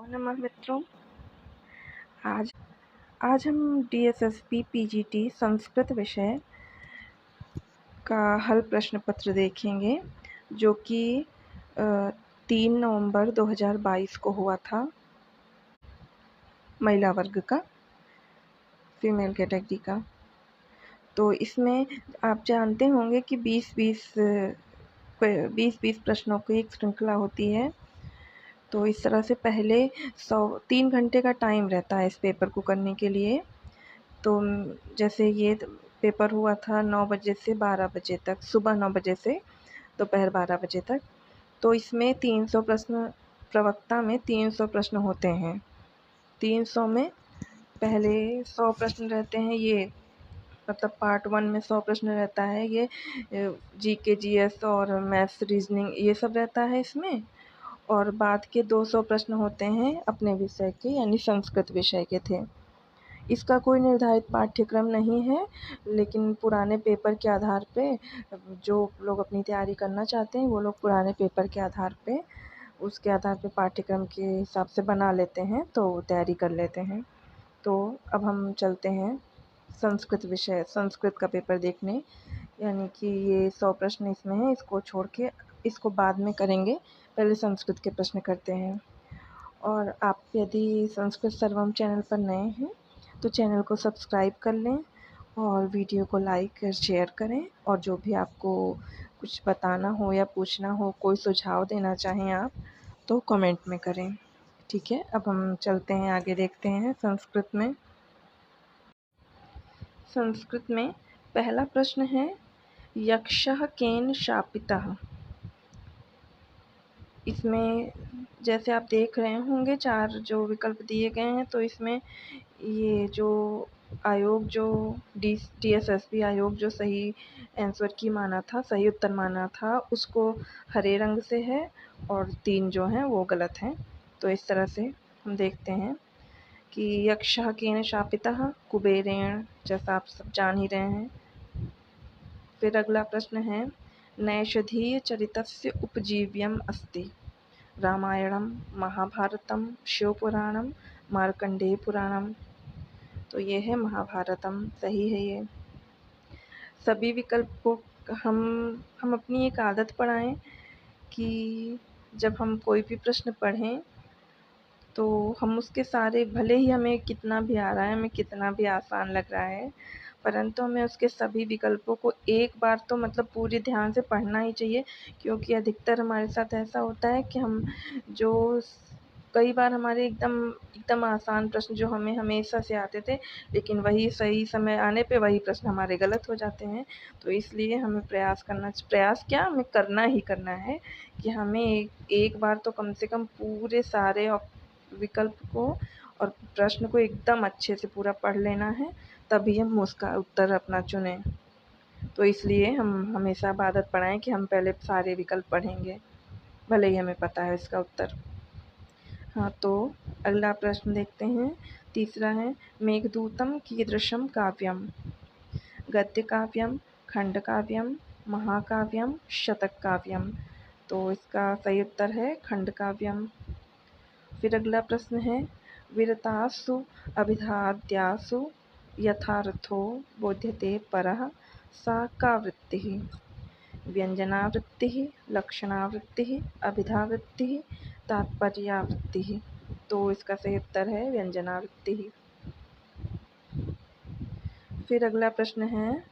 नमः मित्रों। आज आज हम डीएसएसबी पीजीटी संस्कृत विषय का हल प्रश्न पत्र देखेंगे, जो कि 3 नवंबर 2022 को हुआ था। महिला वर्ग का, फीमेल कैटेगरी का। तो इसमें आप जानते होंगे कि 20-20 प्रश्नों की एक श्रृंखला होती है। तो इस तरह से पहले 3 घंटे का टाइम रहता है इस पेपर को करने के लिए। तो जैसे ये पेपर हुआ था 9 बजे से 12 बजे तक, सुबह 9 बजे से दोपहर 12 बजे तक। तो इसमें 300 प्रश्न, प्रवक्ता में 300 प्रश्न होते हैं। 300 में पहले 100 प्रश्न रहते हैं, ये मतलब पार्ट 1 में 100 प्रश्न रहता है, ये जीके जीएस और मैथ्स रीजनिंग ये सब रहता है इसमें। और बाद के 200 प्रश्न होते हैं अपने विषय के, यानी संस्कृत विषय के थे। इसका कोई निर्धारित पाठ्यक्रम नहीं है, लेकिन पुराने पेपर के आधार पे जो लोग अपनी तैयारी करना चाहते हैं वो लोग पुराने पेपर के आधार पे, उसके आधार पे पाठ्यक्रम के हिसाब से बना लेते हैं, तो तैयारी कर लेते हैं। तो अब हम चलते हैं संस्कृत विषय, संस्कृत का पेपर देखने। यानी कि ये 100 प्रश्न इसमें हैं, इसको छोड़ के इसको बाद में करेंगे, पहले संस्कृत के प्रश्न करते हैं। और आप यदि संस्कृत सर्वम चैनल पर नए हैं तो चैनल को सब्सक्राइब कर लें और वीडियो को लाइक और शेयर करें। और जो भी आपको कुछ बताना हो या पूछना हो, कोई सुझाव देना चाहें आप, तो कमेंट में करें। ठीक है, अब हम चलते हैं आगे, देखते हैं संस्कृत में। संस्कृत में पहला प्रश्न है, यक्षः केन शापितः। इसमें जैसे आप देख रहे होंगे 4 जो विकल्प दिए गए हैं, तो इसमें ये जो आयोग, जो डीएसएसबी आयोग जो सही आंसर की माना था, सही उत्तर माना था, उसको हरे रंग से है और 3 जो हैं वो गलत हैं। तो इस तरह से हम देखते हैं कि यक्षः केन शापितः, कुबेरेण, जैसा आप सब जान ही रहे हैं। फिर अगला प्रश्न है, नैषधीयचरितस्य उपजीव्यम् अस्ति। रामायणम, महाभारतम, शिवपुराणम, मार्कंडेय पुराणम। तो ये है महाभारतम, सही है ये। सभी विकल्प को हम अपनी एक आदत पड़ाएं कि जब हम कोई भी प्रश्न पढ़ें तो हम उसके सारे, भले ही हमें कितना भी आ रहा है, हमें कितना भी आसान लग रहा है, परंतु हमें उसके सभी विकल्पों को एक बार तो मतलब पूरे ध्यान से पढ़ना ही चाहिए। क्योंकि अधिकतर हमारे साथ ऐसा होता है कि हम जो कई बार हमारे एकदम एकदम आसान प्रश्न जो हमें हमेशा से आते थे, लेकिन वही सही समय आने पे वही प्रश्न हमारे गलत हो जाते हैं। तो इसलिए हमें प्रयास क्या, हमें करना ही करना है कि हमें एक बार तो कम से कम पूरे सारे विकल्प को और प्रश्न को एकदम अच्छे से पूरा पढ़ लेना है, तभी हम उसका उत्तर अपना चुनें। तो इसलिए हम हमेशा आदत पड़ाएं कि हम पहले सारे विकल्प पढ़ेंगे, भले ही हमें पता है इसका उत्तर। हाँ, तो अगला प्रश्न देखते हैं। तीसरा है, मेघदूतम कीदृशम काव्यम। गद्य काव्यम, खंड काव्यम, महाकाव्यम, शतक काव्यम। तो इसका सही उत्तर है खंड काव्यम। फिर अगला प्रश्न है, विरतासु अभिधाद्यासु यथार्थो बोध्यते परः सा का वृत्तिः। व्यंजनावृत्तिः, लक्षणावृत्तिः, अभिधावृत्तिः, तात्पर्यावृत्तिः। तो इसका सही उत्तर है व्यंजनावृत्तिः। फिर अगला प्रश्न है,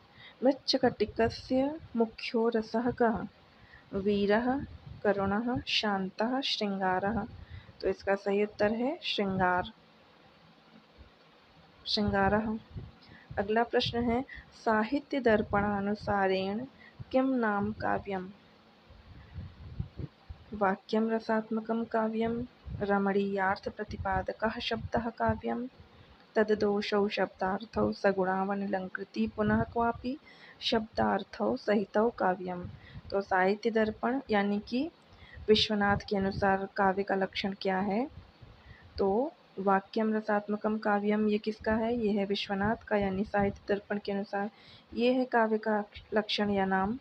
मृच्छकटिकस्य मुख्यो रसः कः। वीरः, करुणः, शान्तः, श्रृंगारः। तो इसका सही उत्तर है श्रृंगार, श्रृंगारः। अगला प्रश्न है, साहित्य दर्पणानुसारेण किं नाम काव्यम। वाक्यम रसात्मकं काव्यम, रमणीयार्थ प्रतिपादकः शब्दः काव्यम, तद्दोषौ शब्दार्थौ सगुणावनलंकृति पुनः क्वापि शब्दार्थौ सहितौ काव्यम। तो साहित्य दर्पण यानी कि विश्वनाथ के अनुसार काव्य का लक्षण क्या है, तो वाक्यम रसात्मकम काव्यम ये किसका है, ये है विश्वनाथ का, यानी साहित्य दर्पण के अनुसार ये है काव्य का लक्षण या नाम।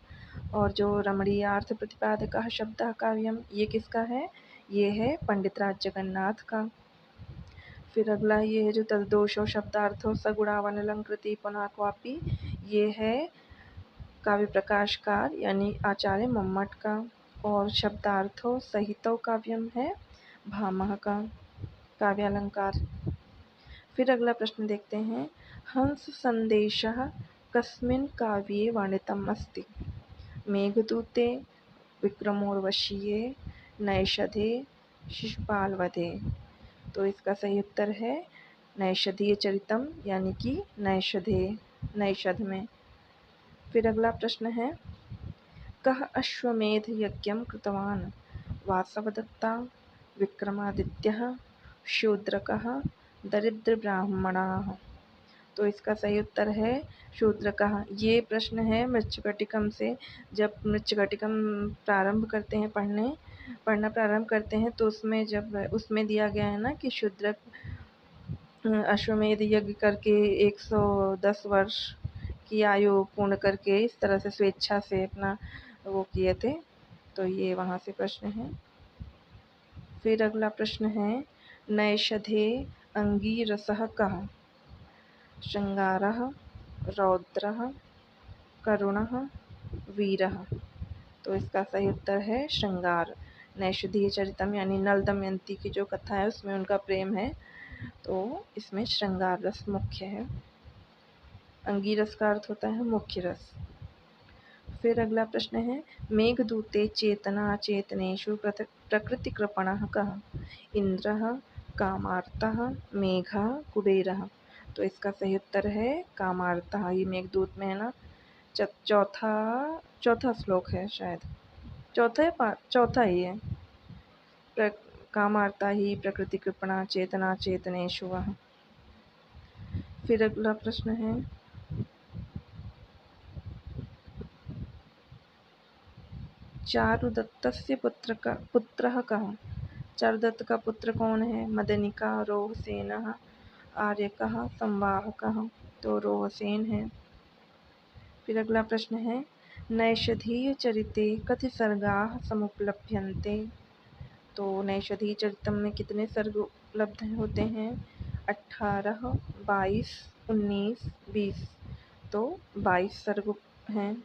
और जो रमणीयार्थ प्रतिपादकः शब्दः काव्यम ये किसका है, ये है पंडित राज जगन्नाथ का। फिर अगला ये है जो तद्दोषो शब्दार्थो सगुणावनलंकृति पुनः क्वापि, ये है काव्य प्रकाशकार यानी आचार्य मम्मट का। और शब्दार्थो सहितो काव्यम है भामह का काव्यालंकार। फिर अगला प्रश्न देखते हैं, हंस संदेशः कस्मिन् काव्ये वर्णितम् अस्ति? मेघदूते, विक्रमोर्वशीये, नैषधे, शिशुपालवधे। तो इसका सही उत्तर है नैषधीय चरितम यानी कि नैषधे, नैषध में। फिर अगला प्रश्न है, कः अश्वमेध यज्ञं कृतवान्? वासवदत्ता, विक्रमादित्यः, शूद्रकः, दरिद्रब्राह्मणाः। तो इसका सही उत्तर है शूद्रकः। ये प्रश्न है मृच्छकटिकम से। जब मृच्छकटिकम प्रारंभ करते हैं पढ़ना प्रारंभ करते हैं तो उसमें जब उसमें दिया गया है ना कि शूद्रक अश्वमेध यज्ञ करके 110 वर्ष की आयु पूर्ण करके इस तरह से स्वेच्छा से अपना वो किए थे। तो ये वहाँ से प्रश्न है। फिर अगला प्रश्न है, नैषधे अंगीरसः कः? श्रृंगारः, रौद्रः, करुणः, वीरः। तो इसका सही उत्तर है श्रृंगार। नैषधीय चरितम यानी नल दमयंती की जो कथा है उसमें उनका प्रेम है, तो इसमें श्रृंगार रस मुख्य है। अंगीरस का अर्थ होता है मुख्य रस। फिर अगला प्रश्न है, मेघदूते चेतना चेतनेषु प्रकृति कृपणः कः? इंद्रः, कामार्तः, मेघः, कुबेरः। तो इसका सही उत्तर है कामार्तः। ये मेघदूत में है ना, चौथा श्लोक है शायद, चौथा ही है। कामार्ता ही प्रकृति कृपणा चेतना चेतनेषु वः। फिर अगला प्रश्न है, चारुदत्तस्य पुत्रः कः? चारुदत्त का पुत्र कौन है? मदनिका, रोहसेनः, आर्यकः, संवाहकः। तो रोहसेन है। फिर अगला प्रश्न है, नैषधीय चरिते कति सर्गाः समुपलभ्यन्ते? तो नैषधीय चरितम में कितने सर्ग उपलब्ध होते हैं? 18, 22, 19, 20। तो 22 सर्ग हैं।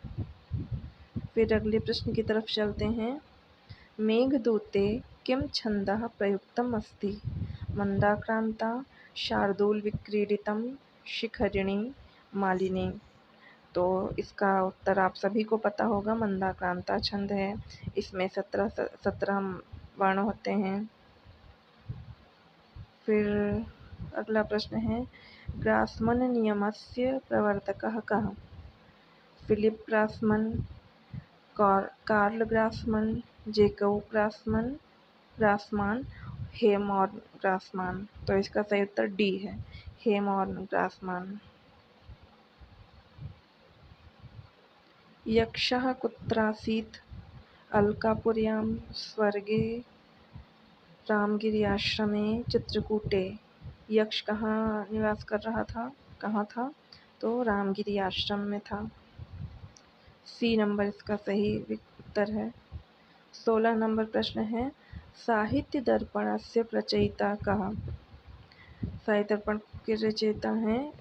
फिर अगले प्रश्न की तरफ चलते हैं, मेघदूते किं छन्दः प्रयुक्तम् अस्ति? मंदाक्रांता, शार्दूलविक्रीडितं, शिखरिणी, मालिनी। तो इसका उत्तर आप सभी को पता होगा, मंदाक्रांता छंद है। इसमें 17 वर्ण होते हैं। फिर अगला प्रश्न है, ग्रासमन नियमस्य प्रवर्तकः कः? Philip Grassmann, Karl Grassmann, Jacob Grassmann, हेमॉर्न ग्रासमान। तो इसका सही उत्तर डी है, हेमॉर्न ग्रासमान। यक्षः कुत्रासीत्? अलकापुर्यां, स्वर्गे, रामगिरी आश्रमे, चित्रकूटे। यक्ष कहाँ निवास कर रहा था, कहाँ था? तो रामगिरी आश्रम में था। सी नंबर इसका सही उत्तर है। 16 नंबर प्रश्न है, साहित्य दर्पणस्य प्रचयिता कः? साहित्य दर्पण के रचयिता हैं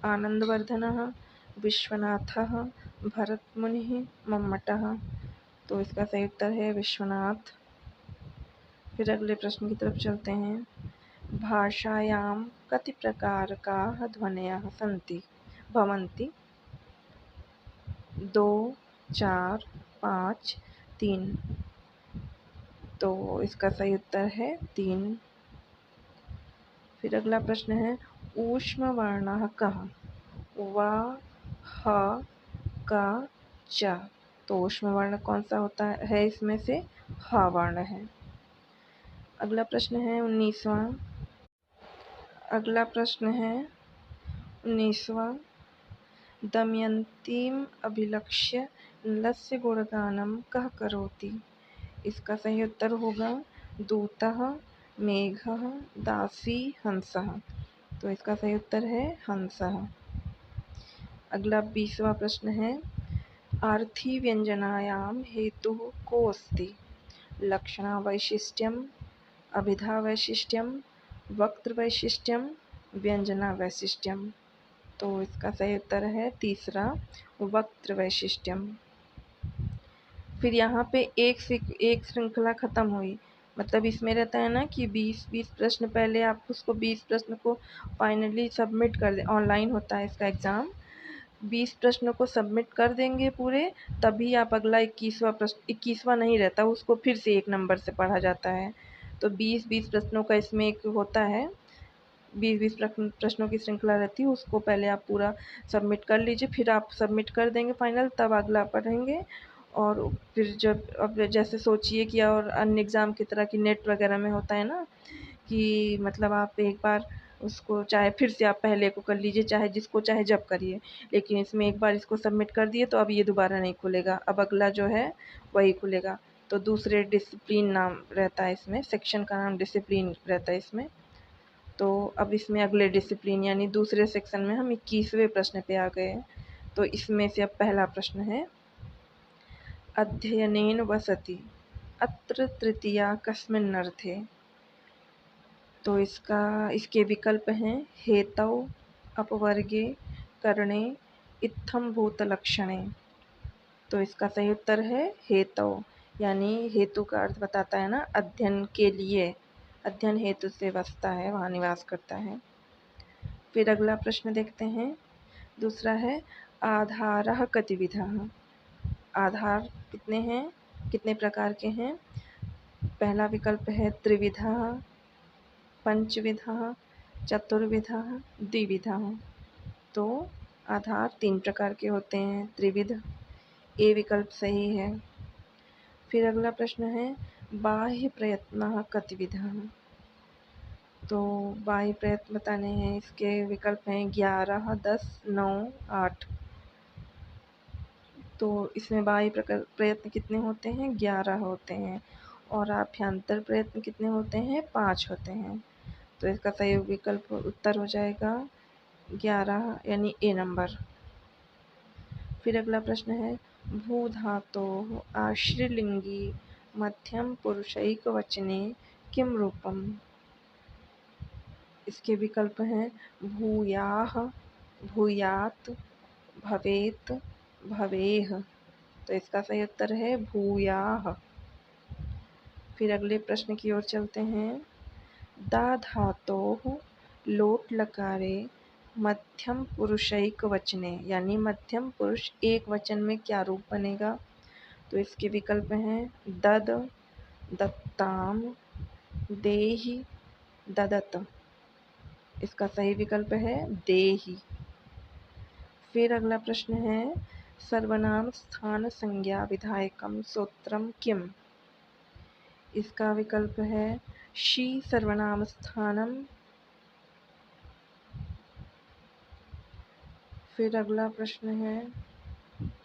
आनंदवर्धनः, विश्वनाथः, भरतमुनिः, मम्मटः। तो इसका सही उत्तर है विश्वनाथ। फिर अगले प्रश्न की तरफ चलते हैं, भाषायां कति प्रकारकाः ध्वनयः सन्ति भवन्ति? 2, 4, 5, 3। तो इसका सही उत्तर है 3। फिर अगला प्रश्न है, ऊष्म वर्णः कः? वा, ह, का, च। तो ऊष्म वर्ण कौन सा होता है? इसमें से ह वर्ण है। अगला प्रश्न है 19वां। अगला प्रश्न है 19वां, दमयंतीम् अभिलक्ष्य नलस्य गुणगानं कः करोति? इसका सही उत्तर होगा दूतः, मेघः, दासी, हंसः। तो इसका सही उत्तर है हंसः। अगला 20वां प्रश्न है, आर्थी व्यंजनायां हेतुः को अस्ति? लक्षणावैशिष्ट्यम्, अभिधावैशिष्ट्यम्, वक्तृवैशिष्ट्यम्, व्यंजनावैशिष्ट्यम्। तो इसका सही उत्तर है तीसरा, वक्तृवैशिष्ट्यम्। फिर यहाँ पे एक श्रृंखला खत्म हुई, मतलब इसमें रहता है ना कि 20 प्रश्न, पहले आप उसको 20 प्रश्न को फाइनली सबमिट कर दें, ऑनलाइन होता है इसका एग्ज़ाम, 20 प्रश्नों को सबमिट कर देंगे पूरे, तभी आप अगला 21वां प्रश्न, 21वां नहीं रहता, उसको फिर से 1 नंबर से पढ़ा जाता है। तो 20-20 प्रश्नों का इसमें एक होता है, 20-20 प्रश्नों की श्रृंखला रहती है, उसको पहले आप पूरा सबमिट कर लीजिए, फिर आप सबमिट कर देंगे फाइनल, तब अगला पढ़ेंगे। और फिर जब अब जैसे सोचिए कि और अन्य एग्ज़ाम की तरह कि नेट वगैरह में होता है ना कि मतलब आप एक बार उसको चाहे फिर से आप पहले को कर लीजिए, चाहे जिसको चाहे जब करिए, लेकिन इसमें एक बार इसको सबमिट कर दिए तो अब ये दोबारा नहीं खुलेगा, अब अगला जो है वही खुलेगा। तो दूसरे डिसिप्लिन नाम रहता है इसमें, सेक्शन का नाम डिसिप्लिन रहता है इसमें। तो अब इसमें अगले डिसिप्लिन यानी दूसरे सेक्शन में हम 21वें प्रश्न पे आ गए। तो इसमें से अब पहला प्रश्न है, अध्ययनेन वसति अत्र तृतीया कस्मिन्नर्थे। तो इसके विकल्प हैं हेतौ, अपवर्गे, करणे, इत्थम भूतलक्षणे। तो इसका सही उत्तर है हेतौ, यानी हेतु का अर्थ बताता है ना, अध्ययन के लिए, अध्ययन हेतु से वसता है, वहाँ निवास करता है। फिर अगला प्रश्न देखते हैं, दूसरा है आधारः कतिविधः। आधार कितने हैं, कितने प्रकार के हैं? पहला विकल्प है त्रिविधः, पंचविधः, चतुर्विधः, द्विविधः। तो आधार 3 प्रकार के होते हैं, त्रिविध, ए विकल्प सही है। फिर अगला प्रश्न है बाह्य प्रयत्नः कतिविधः। तो बाह्य प्रयत्न बताने हैं, इसके विकल्प हैं 11, 10, 9, 8। तो इसमें बाह्य प्रयत्न कितने होते हैं? 11 होते हैं। और आभ्यंतर प्रयत्न कितने होते हैं? 5 होते हैं। तो इसका सही विकल्प उत्तर हो जाएगा 11, यानी ए नंबर। फिर अगला प्रश्न है भू धातोः आश्रयलिंगी मध्यम पुरुषैकवचने किम रूपम। इसके विकल्प हैं भूयाः, भूयात्, भवेत्, भवेः। तो इसका सही उत्तर है भूयाः। फिर अगले प्रश्न की ओर चलते हैं, दा धातोः लोट लकारे मध्यम पुरुषैकवचने, यानी मध्यम पुरुष एक वचन में क्या रूप बनेगा? तो इसके विकल्प हैं दद, दत्ताम, देहि, ददत। इसका सही विकल्प है देहि। फिर अगला प्रश्न है सर्वनाम स्थान संज्ञा विधायकम सूत्रम किम। इसका विकल्प है शी सर्वनाम स्थानम। फिर अगला प्रश्न है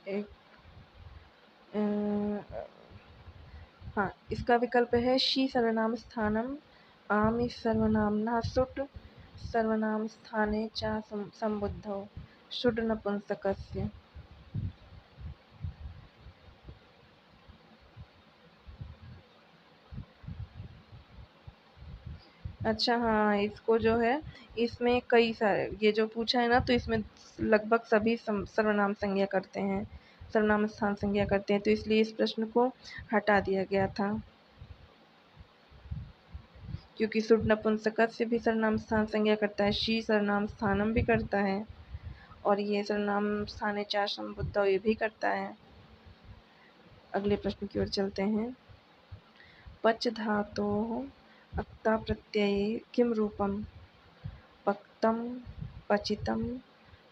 एक हाँ, इसका विकल्प है शी सर्वनाम स्थानम, आमि सर्वनाम्ना सुट्, सर्वनाम स्थाने च संबुद्धौ, शुड् नपुंसकस्य। अच्छा हाँ, इसको जो है इसमें कई सारे ये जो पूछा है ना, तो इसमें लगभग सभी सर्वनाम संज्ञा करते हैं, सर्वनाम स्थान संज्ञा करते हैं, तो इसलिए इस प्रश्न को हटा दिया गया था, क्योंकि सुड नपुंसकस्य भी सर्वनाम स्थान संज्ञा करता है, शी सर्वनाम स्थानम भी करता है, और ये सर्वनाम स्थाने चार संबुद्ध ये भी करता है। अगले प्रश्न की ओर चलते हैं, पच धातोः अक्ता प्रत्यये किम रूपम। पक्तम, पचितम,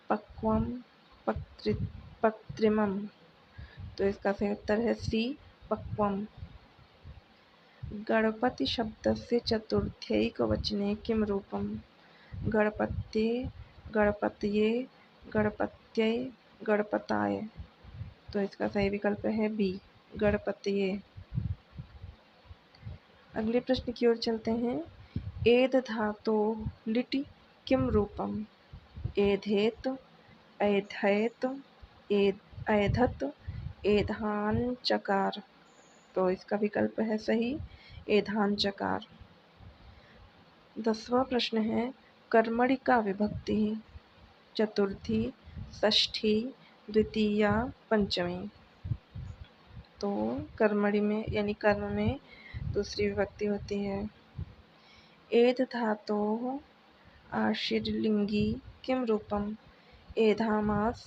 पक्वम, पक्त्रिमम। तो इसका सही उत्तर है सी, पक्वम। गणपति शब्दस्य चतुर्थैकवचने किम रूपम। गणपत्ये, गणपतये, गणपत्यै, गणपताय। तो इसका सही विकल्प है बी, गणपतये। अगले प्रश्न की ओर चलते हैं, एद धातो लिटि किम रूपम। एधेत, ऐधैत, ऐधत, एधान चकार। तो इसका विकल्प है सही एधांचकार। 10वां प्रश्न है कर्मणि का विभक्ति चतुर्थी, षष्ठी, द्वितीया, पंचमी। तो कर्मणि में यानी कर्म में दूसरी विभक्ति होती है। एध धातोः आशीर्लिंगी किम रूपम एधामास,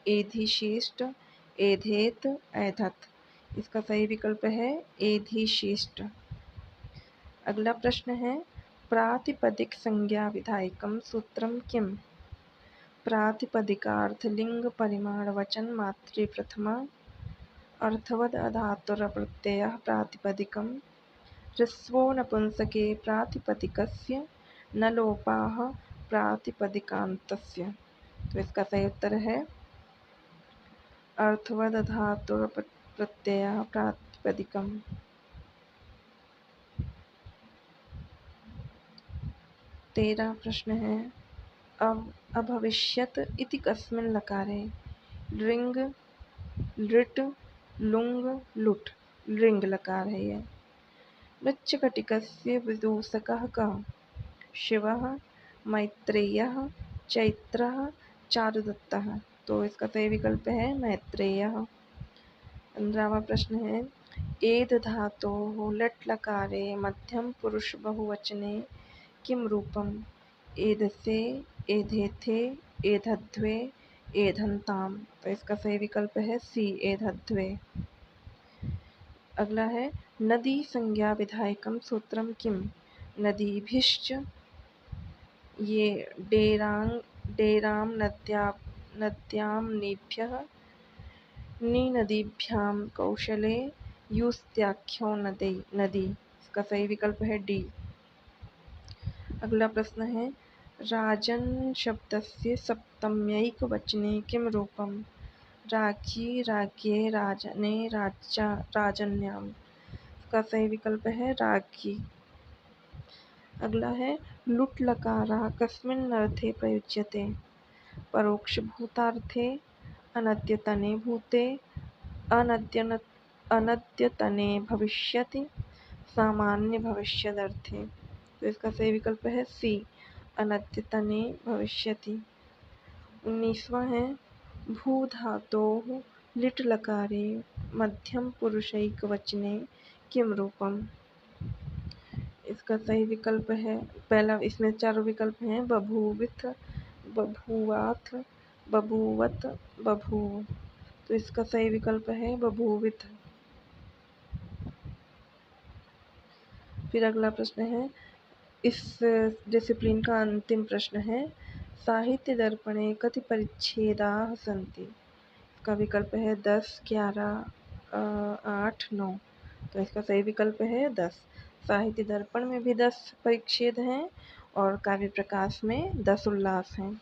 एधिशिष्ट, एधेत, ऐधत। इसका सही विकल्प है एधिशिष्ट। अगला प्रश्न है प्रातिपदिक संज्ञा विधायकम सूत्रम किम प्रातिपदिकार्थ लिंग परिमाण वचन मात्रे प्रथमा अर्थवद अधातुर प्रत्ययः प्रातिपदिकम ह्रस्वो नपुंसके प्रातिपदिकस्य न लोपाः प्रातिपदिकान्तस्य। तो इसका सही उत्तर है अर्थवद धातुर प्रत्यय प्रातिपदिकम। 13 प्रश्न है अभविष्यत इति कस्मिन् लकारे लृंग, लृट, लुंग, लुट। लृंग लकार है ये। मृच्छकटिकस्य विदूषकः कः शिवः, मैत्रेयः, चैत्रः, चारुदत्तः। तो इसका सही विकल्प है मैत्रेयः। 15वां प्रश्न है एध धातोः लट् लकारे मध्यम पुरुष बहुवचने किम रूपम एधसे, एधेथे, एधध्वे, एधन्ताम। तो इसका सही विकल्प है सी एधध्वे। अगला है नदी संज्ञा विधायकम सूत्रम किम नदीभिश्च ये डेराम नद्याम नीभ्यः नदीभ्याम कौशले यूस्त्याख्यो नदी। इसका सही विकल्प है डी। अगला प्रश्न है राजन् शब्दस्य सप्तम्यैक वचने किम रूपम राज्ञी, राज्ञे, राजने, राजन्याम। इसका सही विकल्प है राज्ञी। अगला है लुट् लकारः कस्मिन् अर्थे प्रयुज्यते परोक्षभूतार्थे, अनद्यतने भूते, अनद्यतने भविष्यति, सामान्य भविष्यदर्थे। तो इसका सही विकल्प है सी अनद्यतने भविष्यति। 19वां है भू धातोः लिट् लकारे मध्यम पुरुषैक वचने किम रूपम। इसका सही विकल्प है पहला, इसमें चारों विकल्प हैं बभूविथ, बभूवाथ, बभूवत, बभूव। तो इसका सही विकल्प है बभूविथ। फिर अगला प्रश्न है इस डिसिप्लिन का अंतिम प्रश्न है साहित्य दर्पणे कति परिच्छेदाः सन्ति। इसका विकल्प है 10, 11, 8, 9। तो इसका सही विकल्प है 10। साहित्य दर्पण में भी 10 परिच्छेद हैं और काव्य प्रकाश में 10 उल्लास हैं।